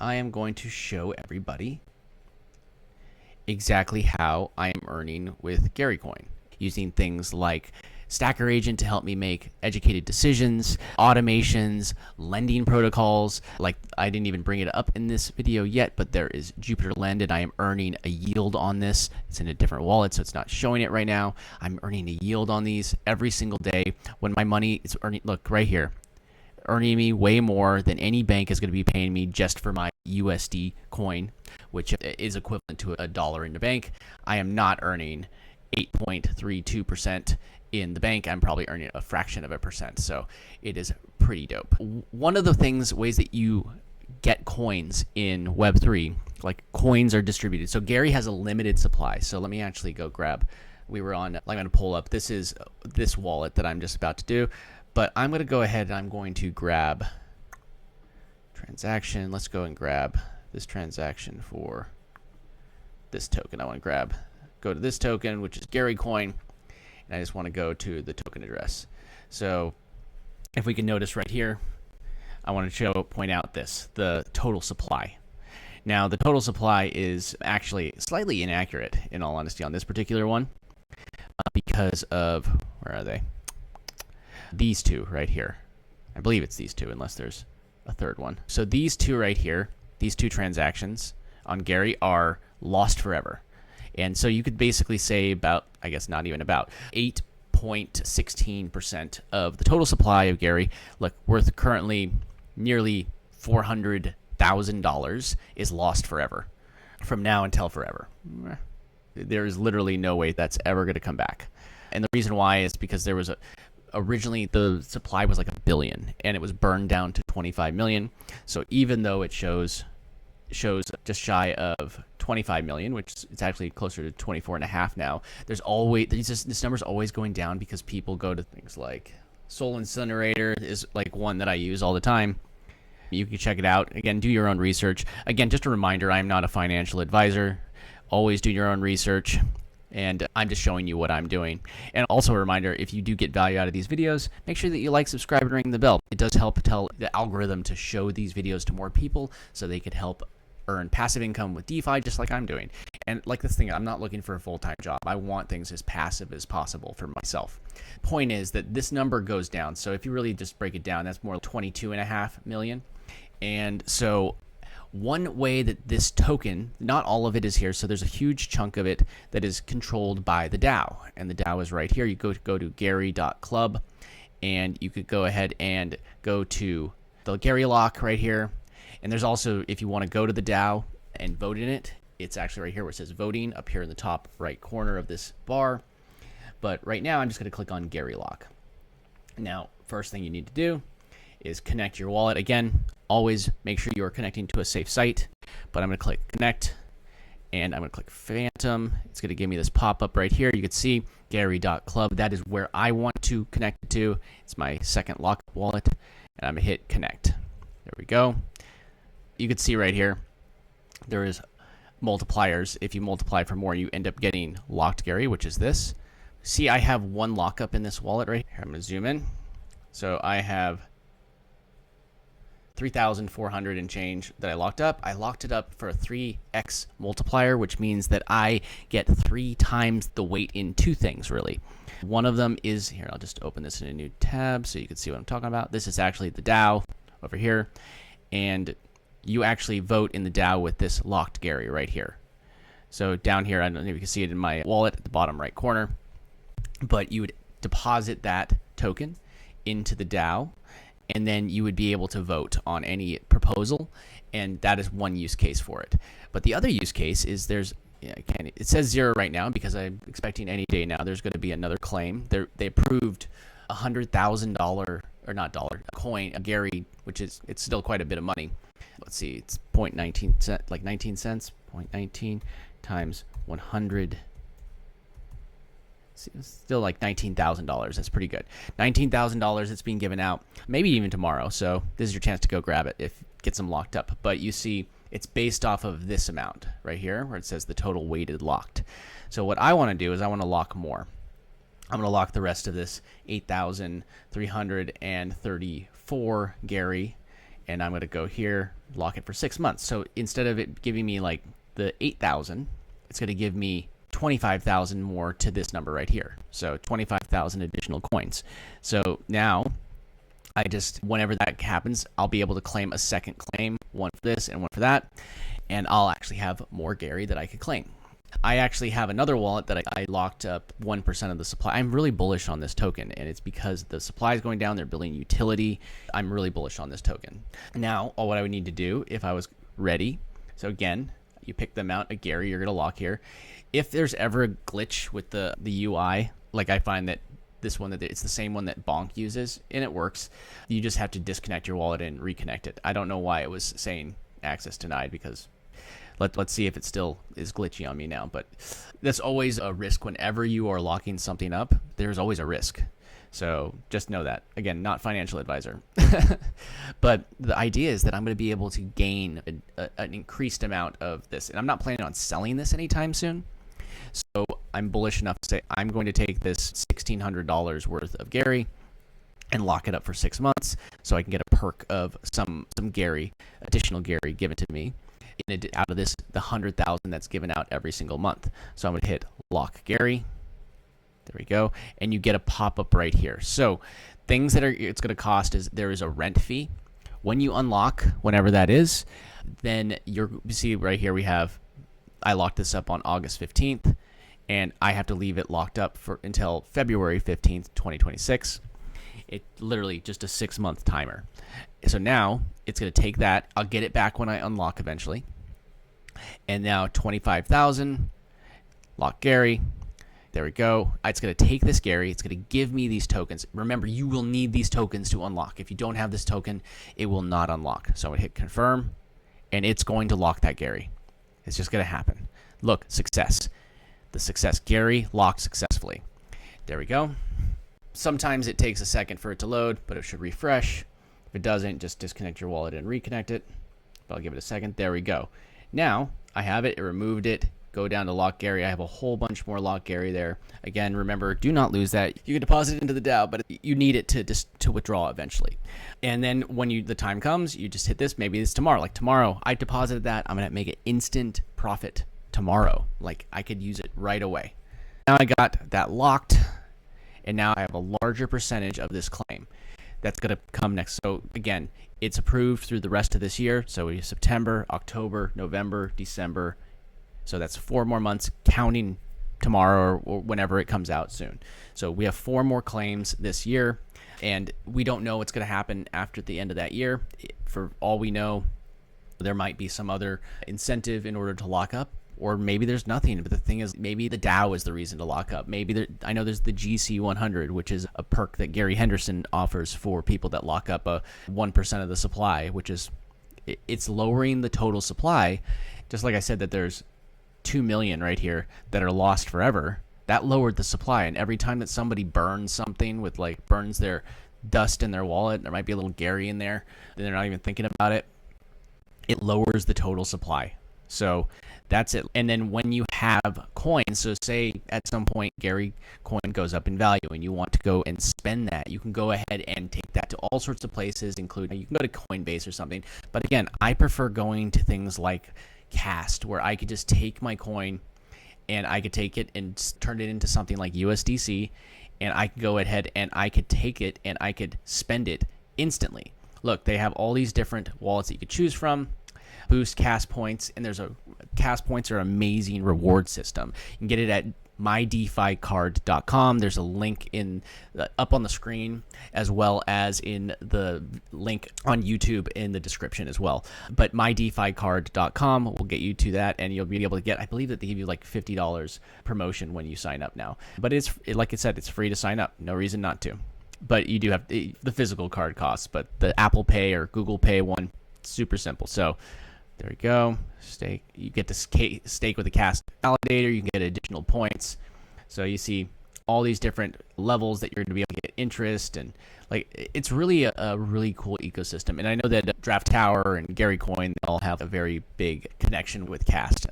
I am going to show everybody exactly how I am earning with Gary Coin, using things like Stacker Agent to help me make educated decisions, automations, lending protocols. Like, I didn't even bring it up in this video yet, but there is Jupiter Lend, and I am earning a yield on this. It's in a different wallet, so it's not showing it right now. I'm earning a yield on these every single day when my money is earning. Look right here, earning me way more than any bank is going to be paying me just for my USD coin, which is equivalent to $1 in the bank. I am not earning 8.32% in the bank. I'm probably earning a fraction of a percent. So it is pretty dope. One of the ways that you get coins in Web3, like coins are distributed. So Gary has a limited supply. So let me actually go grab, I'm going to pull up, this is this wallet that I'm just about to do, but I'm going to go ahead and I'm going to grab transaction. Let's go and grab this transaction for this token. I want to go to this token, which is Gary Coin. And I just want to go to the token address. So if we can notice right here, I want to point out the total supply. Now, the total supply is actually slightly inaccurate, in all honesty, on this particular one, because of, where are they? These two right here. I believe it's these two, unless there's a third one. So these two right here, these two transactions on Gary are lost forever. And so you could basically say about, I guess not even about, 8.16% of the total supply of Gary, look, worth currently nearly $400,000, is lost forever, from now until forever. There is literally no way that's ever going to come back. And the reason why is because there was originally the supply was like 1 billion, and it was burned down to 25 million. So even though it shows just shy of 25 million, which it's actually closer to 24.5 now, there's always, this number's always going down because people go to things like Sol Incinerator is like one that I use all the time. You can check it out. Again, do your own research. Again, just a reminder, I'm not a financial advisor. Always do your own research. And I'm just showing you what I'm doing. And also a reminder, if you do get value out of these videos, make sure that you like, subscribe, and ring the bell. It does help tell the algorithm to show these videos to more people so they could help earn passive income with DeFi, just like I'm doing. And like this thing, I'm not looking for a full-time job. I want things as passive as possible for myself. Point is that this number goes down. So if you really just break it down, that's more like 22.5 million. And so one way that this token, not all of it is here, so there's a huge chunk of it that is controlled by the DAO. And the DAO is right here. You go to gary.club, and you could go ahead and go to the Gary lock right here. And there's also, if you want to go to the DAO and vote in it, it's actually right here where it says voting up here in the top right corner of this bar. But right now, I'm just going to click on Gary Lock. Now, first thing you need to do is connect your wallet. Again, always make sure you are connecting to a safe site. But I'm going to click connect, and I'm going to click Phantom. It's going to give me this pop-up right here. You can see Gary.club. That is where I want to connect it to. It's my second lock wallet, and I'm going to hit connect. There we go. You can see right here, there is multipliers. If you multiply for more, you end up getting locked Gary, which is this. See, I have one lockup in this wallet right here. I'm going to zoom in. So I have 3,400 and change that I locked up. I locked it up for a 3x multiplier, which means that I get 3 times the weight in 2 things, really. One of them is, here, I'll just open this in a new tab so you can see what I'm talking about. This is actually the DAO over here. And you actually vote in the DAO with this locked Gary right here. So down here, I don't know if you can see it in my wallet at the bottom right corner, but you would deposit that token into the DAO, and then you would be able to vote on any proposal, and that is one use case for it. But the other use case is it says 0 right now because I'm expecting any day now there's going to be another claim. They approved $100,000, or not dollar, a coin, a Gary, which is, it's still quite a bit of money. Let's see, it's 0.19 cent, like 19 cents, 0.19 times 100. It's still like $19,000. That's pretty good. $19,000 that's being given out, maybe even tomorrow. So this is your chance to go grab it if it gets them locked up. But you see, it's based off of this amount right here where it says the total weighted locked. So what I want to do is I want to lock more. I'm going to lock the rest of this 8,334 Gary, and I'm going to go here, lock it for 6 months. So instead of it giving me like the 8,000, it's going to give me 25,000 more to this number right here. So 25,000 additional coins. So now I just, whenever that happens, I'll be able to claim a second claim, one for this and one for that. And I'll actually have more Gary that I could claim. I actually have another wallet that I locked up 1% of the supply. I'm really bullish on this token, and it's because the supply is going down. They're building utility. I'm really bullish on this token. Now, all what I would need to do if I was ready, so again, you pick the amount of Gary you're going to lock here. If there's ever a glitch with the UI, like I find that this one, that it's the same one that Bonk uses, and it works, you just have to disconnect your wallet and reconnect it. I don't know why it was saying access denied, because let's see if it still is glitchy on me now. But that's always a risk whenever you are locking something up. There's always a risk. So just know that. Again, not financial advisor. But the idea is that I'm going to be able to gain an increased amount of this. And I'm not planning on selling this anytime soon. So I'm bullish enough to say I'm going to take this $1,600 worth of Gary and lock it up for 6 months so I can get a perk of some Gary, additional Gary given to me. Out of this, the 100,000 that's given out every single month. So I'm going to hit lock Gary. There we go. And you get a pop-up right here. So things that it's going to cost is there is a rent fee. When you unlock, whenever that is, then you see right here I locked this up on August 15th, and I have to leave it locked up until February 15th, 2026. It's literally just a 6-month timer. So now it's going to take that. I'll get it back when I unlock eventually. And now 25,000, lock Gary. There we go. It's going to take this Gary. It's going to give me these tokens. Remember, you will need these tokens to unlock. If you don't have this token, it will not unlock. So I'm going to hit confirm, and it's going to lock that Gary. It's just going to happen. Look, success. The success. Gary locked successfully. There we go. Sometimes it takes a second for it to load, but it should refresh. If it doesn't, just disconnect your wallet and reconnect it. But I'll give it a second. There we go. Now I have it. It removed it. Go down to lock Gary. I have a whole bunch more lock Gary there. Again, remember, do not lose that. You can deposit it into the DAO, but you need it to withdraw eventually. And then when the time comes, you just hit this. Maybe it's tomorrow. Like tomorrow, I deposited that. I'm going to make an instant profit tomorrow. Like I could use it right away. Now I got that locked, and now I have a larger percentage of this claim that's going to come next. So again, it's approved through the rest of this year. So we have September, October, November, December. So that's 4 more months, counting tomorrow or whenever it comes out soon. So we have 4 more claims this year, and we don't know what's going to happen after the end of that year. For all we know, there might be some other incentive in order to lock up, or maybe there's nothing. But the thing is, maybe the DAO is the reason to lock up. Maybe I know there's the GC 100, which is a perk that Gary Henderson offers for people that lock up a 1% of the supply, which is it's lowering the total supply. Just like I said, that there's 2 million right here that are lost forever. That lowered the supply, and every time that somebody burns something with burns their dust in their wallet, there might be a little Gary in there, and they're not even thinking about it, it lowers the total supply. So that's it. And then when you have coins, so say at some point Gary coin goes up in value and you want to go and spend that, you can go ahead and take that to all sorts of places, including you can go to Coinbase or something. But again, I prefer going to things like KAST, where I could just take my coin and I could take it and turn it into something like USDC, and I could go ahead and I could take it and I could spend it instantly. Look, they have all these different wallets that you could choose from. Boost KAST points, and KAST points are an amazing reward system. You can get it at mydeficard.com. There's a link up on the screen, as well as in the link on YouTube in the description as well. But mydeficard.com will get you to that, and you'll be able to get, I believe that they give you like $50 promotion when you sign up now. But like I said, it's free to sign up. No reason not to. But you do have the physical card costs, but the Apple Pay or Google Pay one, super simple. So there we go. Stake. You get to stake with the KAST validator. You can get additional points. So you see all these different levels that you're going to be able to get interest, and it's really a really cool ecosystem. And I know that Draft Tower and Gary Coin, they all have a very big connection with KAST.